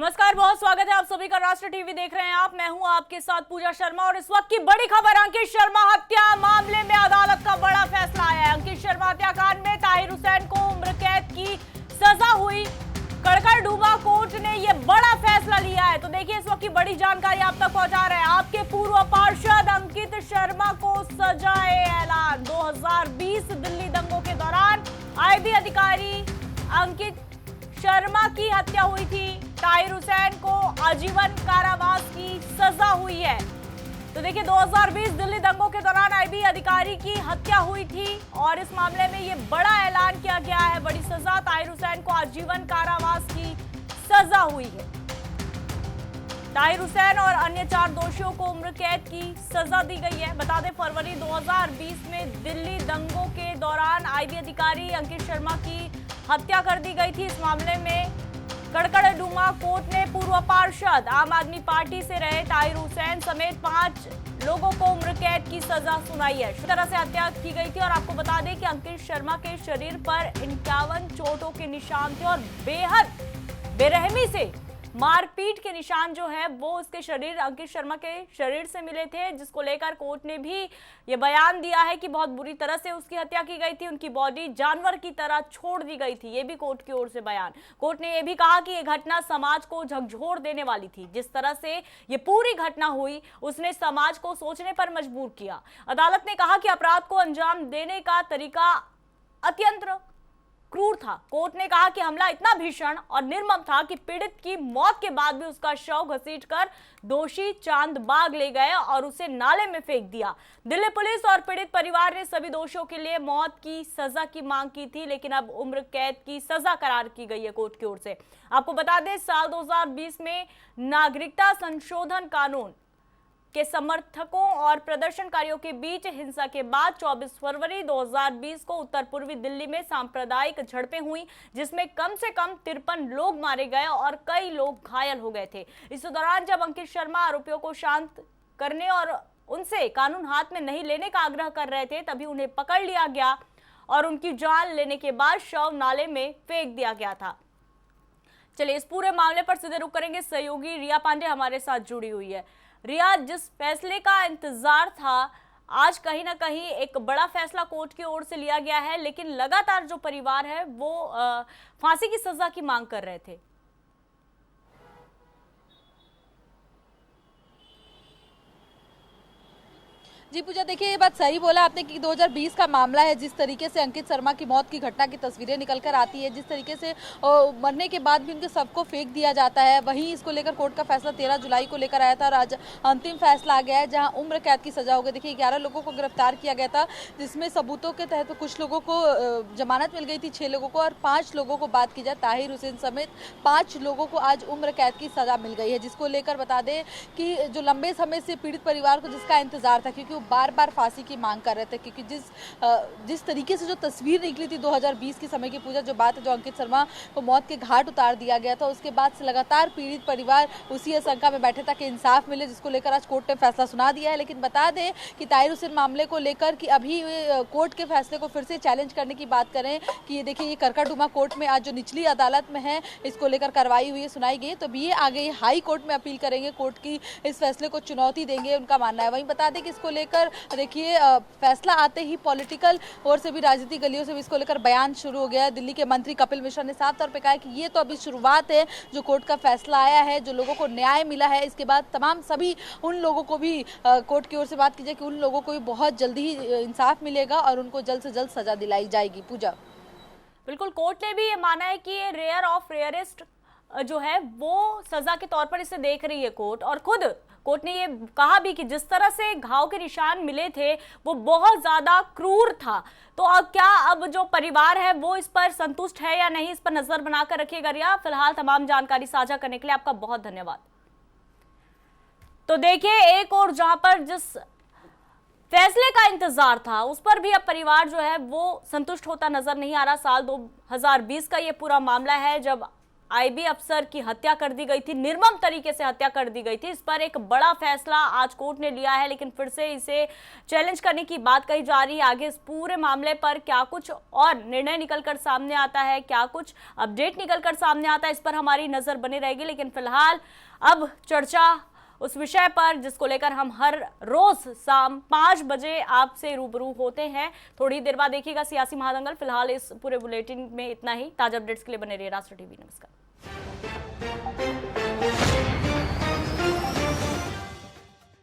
नमस्कार, बहुत स्वागत है आप सभी का। राष्ट्र टीवी देख रहे हैं आप। मैं हूं आपके साथ पूजा शर्मा और इस वक्त की बड़ी खबर, अंकित शर्मा हत्या मामले में अदालत का बड़ा फैसला आया है। अंकित शर्मा हत्याकांड में ताहिर हुसैन को उम्र कैद की सजा हुई। कड़कड़डूमा कोर्ट ने यह बड़ा फैसला लिया है। तो देखिए इस वक्त की बड़ी जानकारी आप तक पहुंचा रहे हैं। आपके पूर्व पार्षद अंकित शर्मा को सजाए ऐलान। 2020 दिल्ली दंगों के दौरान आईबी अधिकारी अंकित शर्मा की हत्या हुई थी। ताहिर हुसैन को आजीवन कारावास की सजा हुई है। तो देखिए 2020 दिल्ली दंगों के दौरान आईबी अधिकारी की हत्या हुई थी और इस मामले में ये बड़ा ऐलान किया गया है, बड़ी सजा। ताहिर हुसैन को आजीवन कारावास की सजा हुई है। ताहिर हुसैन और अन्य 4 दोषियों को उम्र कैद की सजा दी गई है। बता दें फरवरी 2020 में दिल्ली दंगों के दौरान आईबी अधिकारी अंकित शर्मा की हत्या कर दी गई थी। इस मामले में कड़कड़डूमा कोर्ट ने पूर्व पार्षद आम आदमी पार्टी से रहे ताहिर हुसैन समेत 5 लोगों को उम्र कैद की सजा सुनाई है। इस तरह से हत्या की गई थी और आपको बता दें कि अंकित शर्मा के शरीर पर 51 चोटों के निशान थे और बेहद बेरहमी से मारपीट के निशान जो है वो उसके शरीर, अंकित शर्मा के शरीर से मिले थे, जिसको लेकर कोर्ट ने भी ये बयान दिया है कि बहुत बुरी तरह से उसकी हत्या की गई थी। उनकी बॉडी जानवर की तरह छोड़ दी गई थी। ये भी कोर्ट की ओर से बयान। कोर्ट ने यह भी कहा कि यह घटना समाज को झकझोर देने वाली थी। जिस तरह से ये पूरी घटना हुई उसने समाज को सोचने पर मजबूर किया। अदालत ने कहा कि अपराध को अंजाम देने का तरीका अत्यंत क्रूर था। कोर्ट ने कहा कि हमला इतना भीषण और निर्मम था कि पीड़ित की मौत के बाद भी उसका शव घसीटकर दोषी चांदबाग ले गए और उसे नाले में फेंक दिया। दिल्ली पुलिस और पीड़ित परिवार ने सभी दोषियों के लिए मौत की सजा की मांग की थी, लेकिन अब उम्र कैद की सजा करार की गई है कोर्ट की ओर से। आपको बता दें साल 2020 में नागरिकता संशोधन कानून के समर्थकों और प्रदर्शनकारियों के बीच हिंसा के बाद 24 फरवरी 2020 को उत्तर पूर्वी दिल्ली में सांप्रदायिक झड़पें हुई, जिसमें कम से कम 53 लोग मारे गए और कई लोग घायल हो गए थे। इस दौरान जब अंकित शर्मा आरोपियों को शांत करने और उनसे कानून हाथ में नहीं लेने का आग्रह कर रहे थे, तभी उन्हें पकड़ लिया गया और उनकी जान लेने के बाद शव नाले में फेंक दिया गया था। चलिए इस पूरे मामले पर सीधे रुख करेंगे। सहयोगी रिया पांडे हमारे साथ जुड़ी हुई है। रिया, जिस फैसले का इंतजार था, आज कहीं ना कहीं एक बड़ा फैसला कोर्ट की ओर से लिया गया है, लेकिन लगातार जो परिवार है वो फांसी की सजा की मांग कर रहे थे। जी पूजा, देखिए ये बात सही बोला आपने कि 2020 का मामला है। जिस तरीके से अंकित शर्मा की मौत की घटना की तस्वीरें निकल कर आती है, जिस तरीके से मरने के बाद भी उनके सबको फेंक दिया जाता है, वहीं इसको लेकर कोर्ट का फैसला 13 जुलाई को लेकर आया था और आज अंतिम फैसला आ गया है जहां उम्र कैद की सजा हो गई। देखिए 11 लोगों को गिरफ्तार किया गया था, जिसमें सबूतों के तहत कुछ लोगों को जमानत मिल गई थी, 6 लोगों को, और 5 लोगों को बात की जाए ताहिर हुसैन समेत 5 लोगों को आज उम्र कैद की सजा मिल गई है। जिसको लेकर बता दें कि जो लंबे समय से पीड़ित परिवार को जिसका इंतजार था, क्योंकि वो बार बार फांसी की मांग कर रहे थे, क्योंकि जिस तरीके से जो तस्वीर निकली थी 2020 की समय की पूजा, जो बात है, जो अंकित शर्मा को मौत के घाट उतार दिया गया था, उसके बाद से लगातार पीड़ित परिवार उसी आशंका में बैठे था कि इंसाफ मिले, जिसको लेकर आज कोर्ट ने फैसला सुना दिया है। लेकिन बता दें कि ताहिर हुसैन मामले को लेकर कि अभी कोर्ट के फैसले को फिर से चैलेंज करने की बात करें कि ये देखिए ये कड़कड़डूमा कोर्ट में आज जो निचली अदालत में है, इसको लेकर कार्रवाई हुई है, सुनाई गई, तो भी ये आगे हाई कोर्ट में अपील करेंगे, कोर्ट की इस फैसले को चुनौती देंगे, उनका मानना है। वहीं बता दें कि इसको लेकर देखिए फैसला आते ही पॉलिटिकल और से भी, राजनीतिक गलियों से भी इसको लेकर बयान शुरू हो गया है। दिल्ली के मंत्री कपिल मिश्रा ने साफ तौर पे कहा कि ये तो अभी शुरुआत है, जो कोर्ट का फैसला आया है, जो लोगों को न्याय मिला है, इसके बाद तमाम सभी उन लोगों को भी कोर्ट की ओर से बात की जाए कि उन लोगों को भी बहुत जल्दी ही इंसाफ मिलेगा और उनको जल्द से जल्द सजा दिलाई जाएगी। पूजा, बिल्कुल, कोर्ट ने भी ये माना है कि ये रेयर ऑफ रेयरेस्ट जो है वो सजा के तौर पर इसे देख रही है कोर्ट। और खुद कोर्ट ने ये कहा भी कि जिस तरह से घाव के निशान मिले थे वो बहुत ज्यादा क्रूर था। तो अब क्या अब जो परिवार है वो इस पर संतुष्ट है या नहीं, इस पर नजर बनाकर रखिएगा। रिया, फिलहाल तमाम जानकारी साझा करने के लिए आपका बहुत धन्यवाद। तो देखिए एक और जहां पर जिस फैसले का इंतजार था उस पर भी अब परिवार जो है वो संतुष्ट होता नजर नहीं आ रहा। साल 2020 का ये पूरा मामला है जब आईबी अफसर की हत्या कर दी गई थी, निर्मम तरीके से हत्या कर दी गई थी। इस पर एक बड़ा फैसला आज कोर्ट ने लिया है, लेकिन फिर से इसे चैलेंज करने की बात कही जा रही है। आगे इस पूरे मामले पर क्या कुछ और निर्णय निकलकर सामने आता है, क्या कुछ अपडेट निकलकर सामने आता है, इस पर हमारी नजर बनी रहेगी। लेकिन फिलहाल अब चर्चा उस विषय पर जिसको लेकर हम हर रोज शाम 5 बजे आपसे रूबरू होते हैं। थोड़ी देर बाद देखिएगा सियासी महादंगल। फिलहाल इस पूरे बुलेटिन में इतना ही। ताजा अपडेट्स के लिए बने रहिए राष्ट्र टीवी। नमस्कार।